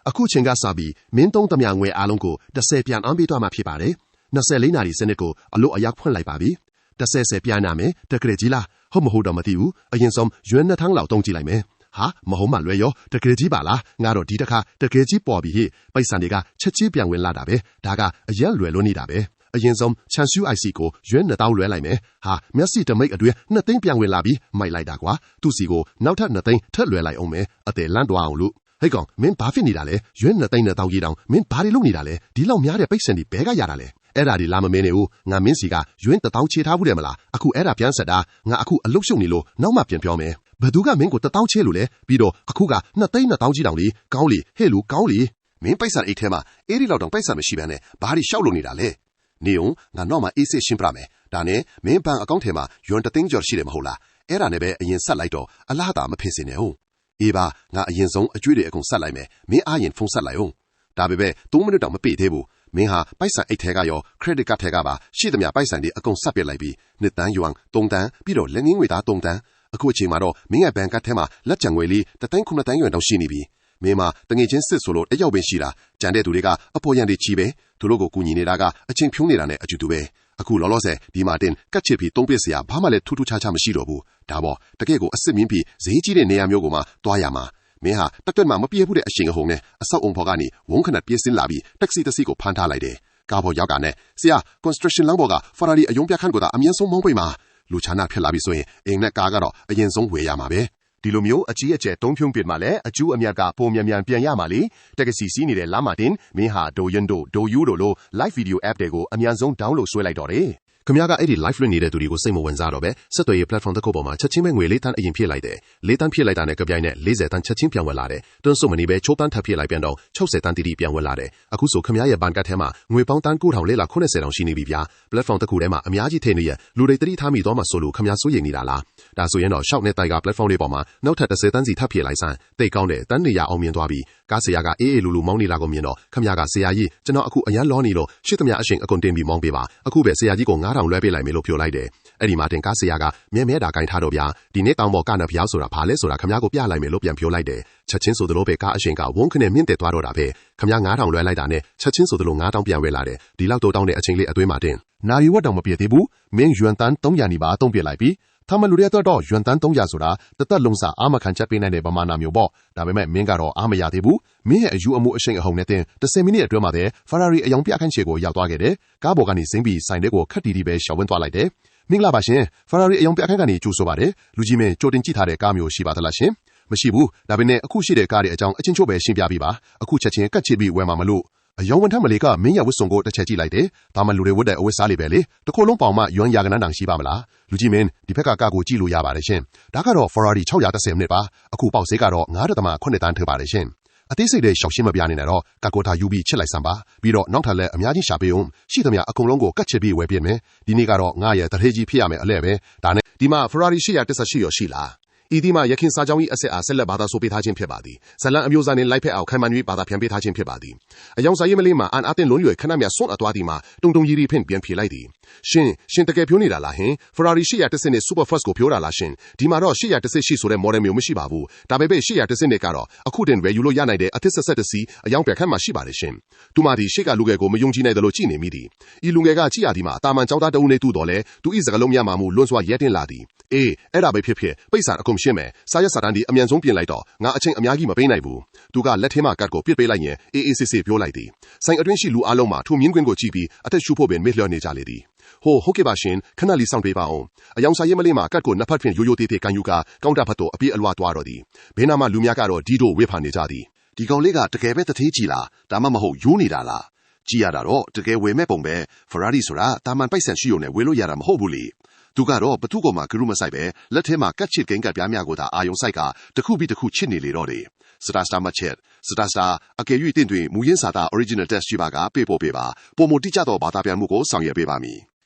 အခုချိန်ကစပြီးမင်းသုံးသမျှငွေအားလုံးကို10ပြန်အောင်ပေးသွားမှာဖြစ်ပါတယ်24နာရီစနစ်ကိုအလို့အရောက်ဖွင့်လိုက်ပါပြီ10ပြန်နာမယ်တကယ်ကြီးလားဟုတ်မဟုတ်တော့မသိဘူးအရင်ဆုံးရွေးနှစ်ထန်းလောက်တုံးကြည့်လိုက်မယ်ဟာမဟုတ်မှလွယ်ရောတကယ်ကြီးပါလားငါတော့ဒီတစ်ခါတကယ်ကြီးပေါ်ပြီဟိပိုက်ဆံတွေကချက်ချင်းပြန်ဝင်လာတာပဲဒါကအရင်လွယ်လို့နေတာပဲအရင်ဆုံးချန်ဆူ IC ကိုရွေးနှစ်တောင်းလွဲလိုက်မယ်ဟာမျက်စိတမိတ်အတွင်းနှစ်သိန်းပြန်ဝင်လာပြီးမိုက်လိုက်တာကွာသူ့စီကိုနောက်ထပ်နှစ်သိန်းထက်လွဲလိုက်အောင်မယ်အသေးလန့်သွားအောင်လို့ဟဲ့ကောင်မင်းဘာဖြစ်နေတာလဲရွေးနှစ်သိန်းနဲ့တောင်းကြီးတောင်းမင်းဘာတွေလုပ်နေတာလဲဒီလောက်များတဲ့ပိတ်စံဒီဘဲကရတာလဲအဲ့ဒါဒီလာမမင်းနေဦးငါမင်းစီကရွေး1000ချေထားဘူးတယ်မလားအခုအဲ့ဒါပြန်ဆက်တာငါအခုအလုတ်ရှုပ်နေလို့နောက်မှပြန်ပြောမယ်ဘယ်သူကမင်းကို1000ချေလို့လဲပြီးတော့အခုက2သိန်း2000ကြီးတောင်လीကောင်းလीဟဲ့လူကောင်းလीမင်းပိုက်ဆံအိတ်ထဲမှာအဲ့ဒီလောက်တောင်ပိုက်ဆံမရှိဘဲနဲ့ဘာတွေရှောက်လို့နေတာလဲနေုံငါတော့မှအေးစစ်ရှင်းပြမယ်ဒါနဲ့မင်းဘဏ်အကောင့်ထဲမှာယွမ်3သိန်းကျော်ရှိတယ်မဟုတ်လားအဲ့ဒါနဲ့ပဲအရင်ဆက်လိုက်တော့အလားတာမဖြစ်စင်နဲ့ဟုတ်အေးပါငါအရင်ဆုံးအကျွေးတွေအကုန်ဆက်လိုက်မယ်မင်းအားရင်ဖုန်းဆက်လိုက်အောင်ဒါပေမဲ့3မိနစ်တောင်မပြည့်သေးဘူးမင်းဟာပိုက်ဆံအိတ်ထဲကရော credit card ထဲကပါရှိသမျှပိုက်ဆံတွေအကုန်ဆက်ပစ်လိုက်ပြီး2တန်းယွမ်3တန်းပြီးတော့လက်ငင်းငွေသား3တန်းအခုအချိန်မှာတော့မင်းရဲ့ဘဏ်ကတ်ထဲမှာလက်ကျန်ငွေလေး3သိန်း9တန်းယွမ်တောင်ရှိနေပြီမင်းမတငယ်ချင်းစစ်ဆိုလို့တယောက်ပဲရှိတာကြံတဲ့သူတွေကအပေါ်ရန်တွေချီပဲသူတို့ကိုကူညီနေတာကအချင်းဖြုံးနေတာနဲ့အကျူတူပဲအခုလောလောဆယ်ဒီမာတင်ကတ်ချစ်ပြီးသုံးပစ်စရာဘာမှလည်းထူးထူးခြားခြားမရှိတော့ဘူးဒါပေါ့တကယ့်ကိုအစ်စ်မြင်းပြီးဈေးကြီးတဲ့နေရာမျိုးကိုမှတွားရမှာမင်းဟာတက်တွက်မှမပြေဘူးတဲ့အရှင်အဟုန်နဲ့အဆောက်အုံဘော်ကနေဝုန်းခနဲ့ပြေးစင်းလာပြီးတက္ကစီတစ်စီးကိုဖမ်းထားလိုက်တယ်ကားပေါ်ရောက်ကနေဆရာ construction လမ်းပေါ်က Ferrari အယုံပြခန့်ကိုသာအမြင့်ဆုံးမောင်းပိတ်မှာလူချာနာဖြစ်လာပြီဆိုရင်အိမ်နဲ့ကားကတော့အရင်ဆုံးဝယ်ရမှာပဲဒီလိုမျိုးအကြီးအကျယ်တုံးဖြုံးပစ်မှလည်းအကျူးအမြတ်ကပုံမြန်မြန်ပြန်ရမှာလေတက္ကစီစီးနေတဲ့လမ်းမှာတင်မင်းဟာဒိုယွန်းဒိုယူတို့လို live video app တွေကိုအမြန်ဆုံး download ဆွဲလိုက်တော့တယ်ခင်ဗျားကအဲ့ဒီ live လွှင့်နေတဲ့သူတွေကိုစိတ်မဝင်စားတော့ပဲဆက်သွယ်ရေး platform တစ်ခုပေါ်မှာချက်ချင်းပဲငွေ4တန်းအရင်ဖြစ်လိုက်တယ်4တန်းဖြစ်လိုက်တာနဲ့ကြပြိုင်နဲ့40တန်းချက်ချင်းပြန်ဝင်လာတယ်တွန်းစုံမနေပဲချိုးတန်းထပ်ဖြစ်လိုက်ပြန်တော့60တန်းတီတီပြန်ဝင်လာတယ်အခုဆိုခင်ဗျားရဲ့ဘဏ်ကတ်ထဲမှာငွေပေါင်းတန်း9000လေးလာ90တောင်ရှိနေပြီဗျာ platform တစ်ခုထဲမှာအများကြီးထည့်နေရလူတွေတတိထားမိသွားမှဆိုလို့ခင်ဗျားစိုးရိမ်နေတာလားဒါဆိုရင်တော့ရှောက်နဲ့တိုင်က platform လေးပေါ်မှာနောက်ထပ်30တန်းစီထပ်ဖြစ်လိုက်စမ်းတိတ်ကောင်းတယ်တန်းနေရအောင်မြင်သွားပြီကားဆရာကအေးအေးလူလူမောင်းနေတာကိုမြင်တော့ခင်ဗျားကဆရာကြီးကျွန်တော်အခုအရန်လောနေလို့ရှစ်သမျှအရှင်အကုန်တင်ပြီးမောင်းပေးပါအခုပဲဆရာကြီးကို9000လွှဲပေးလိုက်မယ်လို့ပြောလိုက်တယ်အဲ့ဒီမှာတင်ကားဆရာကမြဲမြဲတာဂိုင်းထားတော့ဗျာဒီနေ့တောင်ပေါ်ကနဖျားဆိုတာဘာလဲဆိုတာခမ ्या ကိုပြလိုက်မယ်လို့ပြန်ပြောလိုက်တယ်ချက်ချင်းဆိုသလိုပဲကားအရှင်ကဝုန်းခနဲ့မြင့်တက်သွားတော့တာပဲခမ ्या 9000လွှဲလိုက်တာနဲ့ချက်ချင်းဆိုသလို9000ပြန်ဝဲလာတယ်ဒီလောက်တိုးတောင်းတဲ့အချိန်လေးအတွင်းမှာတင်နာရီဝက်တောင်မပြည့်သေးဘူးမင်းယွမ်တန်300နီးပါအသုံးပြလိုက်ပြီ他们လူတွေတော့ယွမ်တန်300ဆိုတာတသက်လုံးစာအာမခံချက်ပေးနိုင်တဲ့ပမာဏမျိုးပေါ့ဒါပေမဲ့မင်းကတော့အာမရသေးဘူးမင်းရဲ့အယူအမှုအရှိန်အဟုန်နဲ့တင်10မိနစ်အတွင်းမှာပဲ Ferrari အယောင်ပြခန့်ချေကိုရောက်သွားခဲ့တယ်ကားပေါ်ကနေဆင်းပြီးဆိုင်တဲ့ကိုခက်တီတီပဲရှောင်ဝန်းသွားလိုက်တယ်မင်္ဂလာပါရှင် Ferrari အယောင်ပြခန့်ကနေကြိုးဆိုပါတယ်လူကြီးမင်းကြိုတင်ကြည့်ထားတဲ့ကားမျိုးရှိပါသလားရှင်မရှိဘူးဒါပေမဲ့အခုရှိတဲ့ကားတွေအကြောင်းအချင်းချို့ပဲရှင်းပြပေးပါအခုချက်ချင်းကတ်ချစ်ပြီးဝယ်မှာမလို့အယောင်ဝန်ထမ်းမလေးကမင်းရဲ့ဝတ်စုံကိုတစ်ချက်ကြည့်လိုက်တယ်ဒါမှလူတွေဝတ်တဲ့အဝတ်စားလေးပဲလေတစ်ခုလုံးပေါင်မှယွမ်ရာကနန်းတောင်ရှိပါမလားလူကြီးမင်းဒီဘက်ကကားကိုကြည့်လို့ရပါတယ်ရှင်ဒါကတော့ Ferrari 630မိနစ်ပါအခုပေါက်ဈေးကတော့9.8တန်းထည့်ပါတယ်ရှင်အသေးစိတ်တွေရှောက်ရှင်းမပြနေနဲ့တော့ကာကိုတာယူပြီးချစ်လိုက်စမ်းပါပြီးတော့နောက်ထပ်လည်းအများကြီးရှာပေးအောင်ရှိသမျှအကုန်လုံးကိုကတ်ချစ်ပြီးဝယ်ပြမယ်ဒီနေ့ကတော့ငါရဲ့တထေးကြီးဖြစ်ရမယ်အလဲပဲဒါနဲ့ဒီမှာ Ferrari 818ရောရှိလားဤဒီမှာရခင်စားကြောင်းကြီးအဆက်အားဆက်လက်ဘာသာဆိုပေးထားခြင်းဖြစ်ပါသည်ဇလန်အမျိုးသားနှင့်လိုက်ဖက်အောင်ခိုင်မှန်၍ဘာသာပြန်ပေးထားခြင်းဖြစ်ပါသည်အယောင်စာရေးမလေးမှာအန်အတင်လုံးရွယ်ခဏမြစွန့်အပ်သွားသည်မှာတုံတုံကြီးရီဖင့်ပြန်ဖြေလိုက်သည်ရှင်တကယ်ပြောနေတာလားဟင် Ferrari 810နဲ့ Super Fast ကိုပြောတာလားရှင်ဒီမှာတော့818ရှိဆိုတဲ့ model မျိုးမရှိပါဘူးဒါပေမဲ့810နဲ့ကတော့အခုတင်ဝယ်ယူလို့ရနိုင်တဲ့အသစ်ဆက်တစီအယောင်ပြန်ခန့်မှာရှိပါတယ်ရှင်သူမဒီရှေ့ကလူငယ်ကိုမယုံကြည်နိုင်တယ်လို့ကြည်နေမိသည်ဤလူငယ်ကကြည်ရသည်မှာတာမန်ကြောင်းသားတအုပ်နေတူတော်လဲသူဤစကလုံးမြမှာမှုလွန်းစွာရဲတင်လာသည်အေးအဲ့ဒါပဲဖြစ်ပိတ်စာအကုန်ရှင်းမယ်စာရက်စာတန်းဒီအမြန်ဆုံးပြင်လိုက်တော့ငါအချင်းအများကြီးမပေးနိုင်ဘူးသူကလက်ထဲမှာကတ်ကိုပစ်ပေးလိုက်ရင်အေးအေးဆေးဆေးပြောလိုက်သည်ဆိုင်အတွင်းရှိလူအလုံးမှာထူမြင့်ကွင်းကိုကြည့်ပြီးအသက်ရှူဖို့ပင်မေ့လျော့နေကြလေသည်ဟုတ်ကဲ့ပါရှင်ခဏလေးစောင့်ပေးပါအောင်အယောင်စာရေးမလေးမှာကတ်ကိုနှစ်ဖက်ဖြင့်ရိုးရိုးသေးသေးကန်ယူကကောင်းတာဖတ်တော့အပြေးအလွှားသွားတော့သည်ဘင်းနာမှာလူများကတော့ဒီတို့ဝေးဖန်နေကြသည်ဒီကောင်လေးကတကယ်ပဲတထေးကြီးလားဒါမှမဟုတ်ယူနေတာလားကြည့်ရတာတော့တကယ်ဝယ်မဲ့ပုံပဲ Ferrari ဆိုတာတာမန်ပိုက်ဆံရှိုံနဲ့ဝယ်လို့ရတာမဟုတ်ဘူးလေသူကတော့ဘသူ့ကောင်မှဂရုမဆိုင်ပဲလက်ထဲမှာကတ်ချစ်ဂိမ်းကတ်ပြားများကိုသာအာယုံဆိုင်ကတခုပြီးတခုချစ်နေလေတော့တယ်စတာမချက်စတာအကယ်၍တင့်တွင်မူရင်းစာသား original test ရှိပါကပေးပို့ပေးပါပုံမတိကျသောဘာသာပြန်မှုကိုဆောင်ရွက်ပေးပါမည်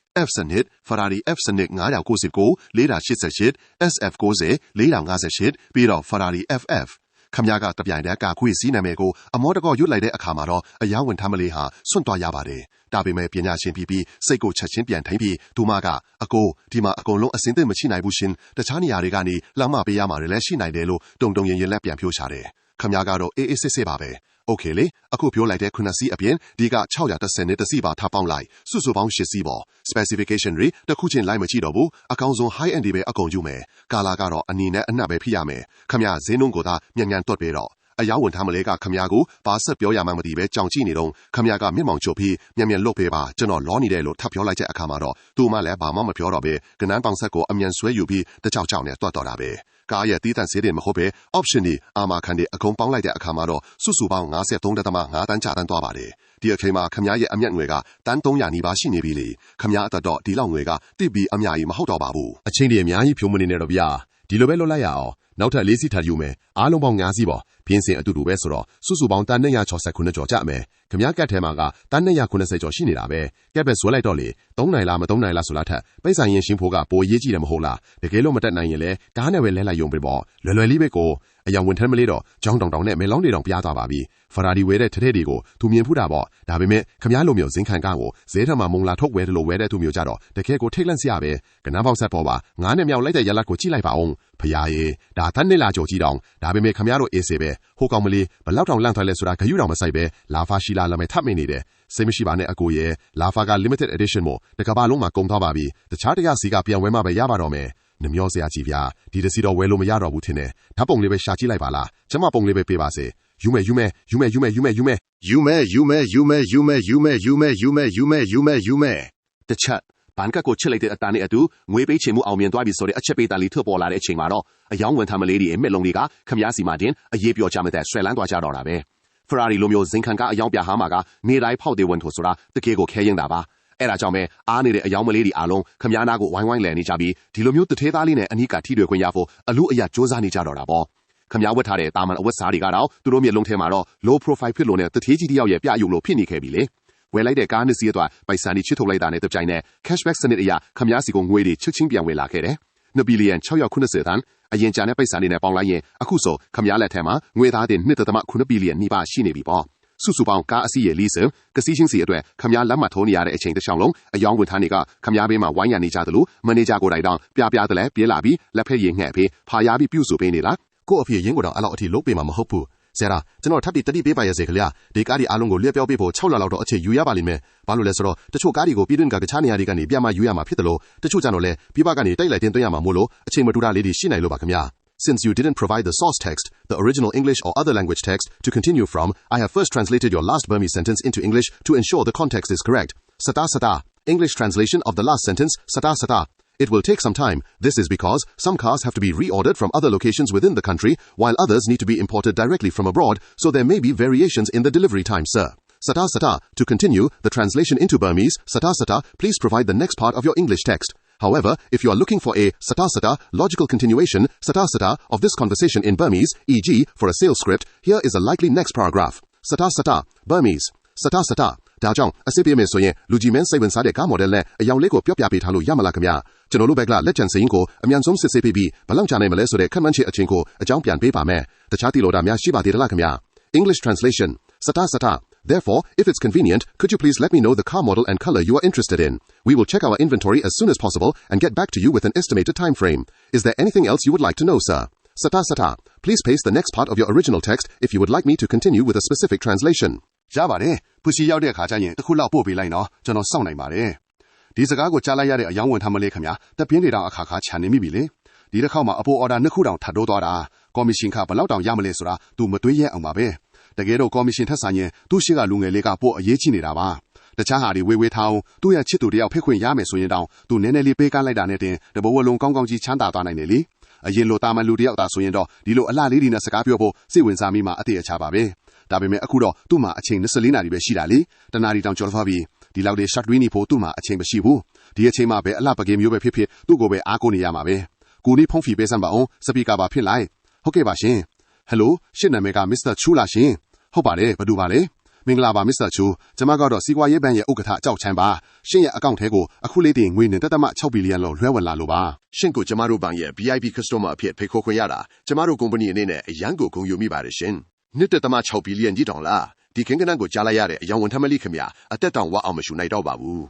F Snit Ferrari F Snit 999 488 SF 90 458ပြီးတော့ Ferrari FFခမ ्या ကတပြိုင်တည်းကာခွေစီးနာမည်ကိုအမောတကောရွတ်လိုက်တဲ့အခါမှာတော့အယောင်ဝင်ထမ်းမလေးဟာစွန့်သွားရပါတယ်ဒါပေမဲ့ပညာရှင်ပြီးစိတ်ကိုချက်ချင်းပြန်ထိန်ပြီးသူမကအကိုဒီမှာအကုန်လုံးအစင်းသိမချိနိုင်ဘူးရှင်တခြားနေရာတွေကနေလှမ်းမပေးရမှာလည်းရှိနိုင်တယ်လို့တုံရင်လက်ပြန်ဖြိုးချတယ်ခမ ्या ကတော့အေးအေးဆေးဆေးပါပဲ โอเคလေအခုပြောလိုက်တဲ့ခုနှစ်စီးအပြင်ဒီက610နဲ့တစ်စီးပါထားပေါင်းလိုက်စုစုပေါင်း10စီးပေါ့ specification တွေတစ်ခုချင်းလိုက်မကြည့်တော့ဘူးအကောင်ဆုံး high end တွေပဲအကုန်ယူမယ်ကာလာကတော့အနေနဲ့အနှက်ပဲဖြစ်ရမယ်ခမရဈေးနှုန်းကိုသာမြန်မြန်တွက်ပေးတော့အယောင်ဝင်ထားမလဲကခမရကိုဘာဆက်ပြောရမှမသိပဲကြောင်ကြည့်နေတော့ခမရကမျက်မှောင်ချုပ်ပြီးမြန်မြန်လွတ်ပေးပါကျွန်တော်လောနေတယ်လို့ထပ်ပြောလိုက်တဲ့အခါမှာတော့သူမှလည်းဘာမှမပြောတော့ပဲကနန်းပေါင်ဆက်ကိုအမြန်ဆွဲယူပြီးတကြောက်နဲ့တွတ်တော်တာပဲကားရဲ့တီးတန့်ဈေးတွေမဟုတ်ပဲ option တွေအာမခံတွေအကုန်ပေါင်းလိုက်တဲ့အခါမှာတော့စုစုပေါင်း53.5တန်းချတန်းသွားပါတယ်ဒီအချိန်မှာခမရရဲ့အမျက်ငွေကတန်း300နီးပါးရှိနေပြီလေခမရအတတော့ဒီလောက်ငွေကတိပြီးအများကြီးမဟုတ်တော့ပါဘူးအချင်းတွေအများကြီးဖြိုးမနေနဲ့တော့ဗျာဒီလိုပဲလွတ်လိုက်ရအောင်နောက်ထပ်၄စီးထပ်ယူမယ်အားလုံးပေါင်း9စီးပေါ့ပြင်းစင်အတူတူပဲဆိုတော့စုစုပေါင်းတန်း269ကျော်ကြမယ်ခမရကတ်ထဲမှာကတန်း290ကျော်ရှိနေတာပဲကက်ပဲဆွဲလိုက်တော့လေ3နိုင်လားမ3နိုင်လားဆိုလားထက်ပိတ်ဆိုင်ရင်ရှင်းဖို့ကပိုရေးကြည့်တယ်မဟုတ်လားတကယ်လို့မတက်နိုင်ရင်လည်းကားနဲ့ပဲလဲလိုက်ယုံပဲပေါ့လွယ်လွယ်လေးပဲကိုအယောင်ဝင်ထမ်းမလေးတော့ကြောင်းတောင်တောင်နဲ့မဲလောင်းတွေတောင်ပြားသွားပါပြီဖရာဒီဝဲတဲ့ထထဲတွေကိုသူမြင်ဖူးတာပေါ့ဒါပေမဲ့ခမရလိုမျိုးဇင်ခံကားကိုဈေးထမှာမုံလာထုတ်ဝဲတယ်လို့ဝဲတဲ့သူမျိုးကြတော့တကယ်ကိုထိတ်လန့်စရာပဲကနန်းပေါက်ဆက်ပေါ်ပါငားနဲ့မြောက်လိုက်တဲ့ရလတ်ကိုကြည့်လိုက်ပါအောင်ဖရာရေဒါတန်းနေလာကြော်ကြီးတောင်ဒါပေမဲ့ခမရတို့အေးစေပဲဟိုကောင်မလေးဘလောက်တောင်လန့်ထွက်လဲဆိုတာဂယုတောင်မဆိုင်ပဲလာဖာရှိလာလမဲထပ်မိနေတယ်စိတ်မရှိပါနဲ့အကိုရဲ့လာဖာက limited edition မို့တကဘာလုံးမှာကုန်သွားပါပြီတခြားတရားစီကပြန်ဝဲမှပဲရပါတော့မယ်နှမျောစရာကြီးဗျာဒီတစီတော့ဝဲလို့မရတော့ဘူးထင်တယ်ဓာတ်ပုံလေးပဲရှာကြည့်လိုက်ပါလားကျမပုံလေးပဲပေးပါစေယူမဲတစ်ချက်ဘန်ကကိုချစ်လိုက်တဲ့အတန်းနဲ့အတူငွေပေးချေမှုအောင်မြင်သွားပြီဆိုတဲ့အချက်ပေးတန်လေးထွက်ပေါ်လာတဲ့အချိန်မှာတော့အယောင်ဝင်ထမ်းမလေးတွေမျက်လုံးတွေကခမည်းစီမှာတင်အရေးပြောကြမတဲ့ဆွဲလန်းသွားကြတော့တာပဲဖရာရီလိုမျိုးဇင်ခံကအယောင်ပြဟာမှာကနေတိုင်းဖောက်သေးဝင်ထို့ဆိုတာတကယ်ကိုခဲရင်တာပါအဲ့ဒါကြောင့်ပဲအားနေတဲ့အယောင်မလေးတွေအားလုံးခမည်းနာကိုဝိုင်းဝိုင်းလည်နေကြပြီးဒီလိုမျိုးတထဲသားလေးနဲ့အနီးကထိတွေ့ခွင့်ရဖို့အလူအယစ조사နေကြတော့တာပေါ့ခမည်းဝတ်ထားတဲ့တာမန်အဝတ်စားတွေကတော့သူတို့မျက်လုံးထဲမှာတော့ low profile ဖြစ်လို့နဲ့တထေးကြီးတယောက်ရဲ့ပြယုံလို့ဖြစ်နေခဲ့ပြီလေဝယ်လိုက်တဲ့ကားနှစ်စီးအတွက်ပိုက်ဆံတွေချစ်ထုတ်လိုက်တာနဲ့တပြိုင်နက် cashback စနစ်အရခမည်းစီကိုငွေတွေချက်ချင်းပြန်ဝယ်လာခဲ့တယ်2ဘီလီယံ690တန်းအရင်ကြာတဲ့ပိုက်ဆံတွေနဲ့ပေါင်းလိုက်ရင်အခုဆိုခမည်းလက်ထဲမှာငွေသားတင်1.9ဘီလီယံနီးပါးရှိနေပြီပေါ့စုစုပေါင်းကားအစီးရဲ့လီးစင်ကစီးချင်းစီအတွက်ခမည်းလက်မှတ်ထိုးနေရတဲ့အချိန်တစ်ချောင်းလုံးအယောင်ဝန်ထမ်းတွေကခမည်းဘေးမှာဝိုင်းရနေကြသလိုမန်နေဂျာကိုယ်တိုင်တောင်ပြတယ်လဲပြေးလာပြီးလက်ဖက်ရည်ငှက်ပြီးဖာရပြီးပြုစုပေးနေလားကို့အဖေရင်းကိုတော့အဲ့လောက်အထိလုပ်ပေးမှာမဟုတ်ဘူးဆရာကျွန်တော်ထပ်ပြီးတတိပေးပါရစေခင်ဗျာဒီကားဒီအားလုံးကိုလျက်ပြောပေးဖို့6လလောက်တော့အချိန်ယူရပါလိမ့်မယ်ဘာလို့လဲဆိုတော့တချို့ကားတွေကိုပြည်တွင်းကတခြားနေရာတွေကနေပြန်မယူရမှာဖြစ်တယ်လို့တချို့ကျတော့လဲပြပကနေတိုက်လိုက်တင်သွင်းရမှာမို့လို့အချိန်မတူတာလေးတွေရှိနိုင်လို့ပါခင်ဗျာSince you didn't provide the source text, the original English or other language text to continue from, I have first translated your last Burmese sentence into English to ensure the context is correct. Sata sata. English translation of the last sentence, sata sata. It will take some time. This is because some cars have to be reordered from other locations within the country, while others need to be imported directly from abroad, so there may be variations in the delivery time, sir. Sata sata. To continue the translation into Burmese, sata sata, please provide the next part of your English text. However, if you are looking for a sata sata logical continuation, sata sata, of this conversation in Burmese, e.g., for a sales script, here is a likely next paragraph. Sata sata, Burmese. Sata sata. ဒါကြောင့်အစစ်ပေးမယ်ဆိုရင်လူကြီးမင်းစိတ်ဝင်စားတဲ့ကားမော်ဒယ်နဲ့အယောင်လေးကိုပြောပြပေးထားလို့ရမလားခင်ဗျာကျွန်တော်တို့ဘက်ကလက်ချန်စရင်ကိုအမြန်ဆုံးစစ်ဆေးပေးပြီးဘလောက်ကြာနိုင်မလဲဆိုတဲ့ခက်မှန်းချေအချင်းကိုအကြောင်းပြန်ပေးပါမယ်တခြားတီလိုတာများရှိပါသေးတယ်လားခင်ဗျာ English translation Sata sata Therefore, if it's convenient, could you please let me know the car model and color you are interested in? We will check our inventory as soon as possible and get back to you with an estimated time frame. Is there anything else you would like to know, sir? Sata sata. Please paste the next part of your original text if you would like me to continue with a specific translation. ရပါတယ်။ပူစီရောက်တဲ့အခါကျရင်တစ်ခုလောက်ပို့ပေးလိုက်နော်။ကျွန်တော်စောင့်နိုင်ပါတယ်။ဒီစကားကိုကြားလိုက်ရတဲ့အယောင်ဝင်ထမ်းမလေးခင်ဗျာ။တပြင်းတွေတောင်အခါခါခြံနေမိပြီလေ။ဒီတစ်ခေါက်မှာအပိုအော်ဒါနှစ်ခုတောင်ထပ်တိုးသွားတာ။ကော်မရှင်ကဘလောက်တောင်ရမလဲဆိုတာသူမတွေးရဲအောင်ပါပဲ။တကယ်တော့ကော်မရှင်ထက်ဆိုင်ရင်သူ့ရှိကလူငယ်လေးကပို့အရေးကြီးနေတာပါ။တခြားဟာတွေဝေထားအောင်သူ့ရဲ့ချစ်သူတယောက်ဖိတ်ခွင့်ရမယ်ဆိုရင်တောင်သူနည်းနည်းလေးပေးကမ်းလိုက်တာနဲ့တင်တဘဝလုံးကောင်းကောင်းကြီးချမ်းသာသွားနိုင်တယ်လေ။အရင်လိုတာမန်လူတယောက်သာဆိုရင်တော့ဒီလိုအလှလေးတွေနဲ့စကားပြောဖို့စိတ်ဝင်စားမိမှအသေးအချပါပဲ။ဒါပေမဲ့အခုတော့သူ့မှာအချိန်24နာရီပဲရှိတာလေ။တနာရီတောင်ကျော်သွားပြီ။ဒီလောက်တွေ short read နေဖို့သူ့မှာအချိန်မရှိဘူး။ဒီအချိန်မှာပဲအလှပကင်းမျိုးပဲဖြစ်ဖြစ်သူ့ကိုပဲအားကိုးနေရမှာပဲ။ကိုနီးဖုန်းဖီပေးစမ်းပါအောင်စပီကာပါဖြစ်လိုက်။ဟုတ်ကဲ့ပါရှင်။ Hello ရှစ်နာမည်က Mr. Chu လားရှင်။ဟုတ်ပါတယ်ဘယ်သူပါလဲ။မင်္ဂလာပါ Mr. Chu ကျွန်မကတော့စီးပွားရေးဘဏ်ရဲ့ဥက္ကဋ္ဌကြောက်ချမ်းပါရှင်ရဲ့အကောင့်ထဲကိုအခုလေးတင်ငွေနဲ့6ဘီလီယံလောက်လွှဲဝင်လာလို့ပါရှင်ကိုကျမတို့ဘဏ်ရဲ့ VIP customer အဖြစ်ဖိတ်ခေါ်ခွင့်ရတာကျမတို့ကုမ္ပဏီအနေနဲ့အရန်ကိုဂုဏ်ယူမိပါတယ်ရှင်1.6ဘီလီယံကြီးတောင်လားဒီကင်းကနန်းကိုကြားလိုက်ရတဲ့အယောင်ဝန်ထမ်းမလိခင်ဗျာအသက်တောင်ဝအောင်မရှူနိုင်တော့ပါဘူး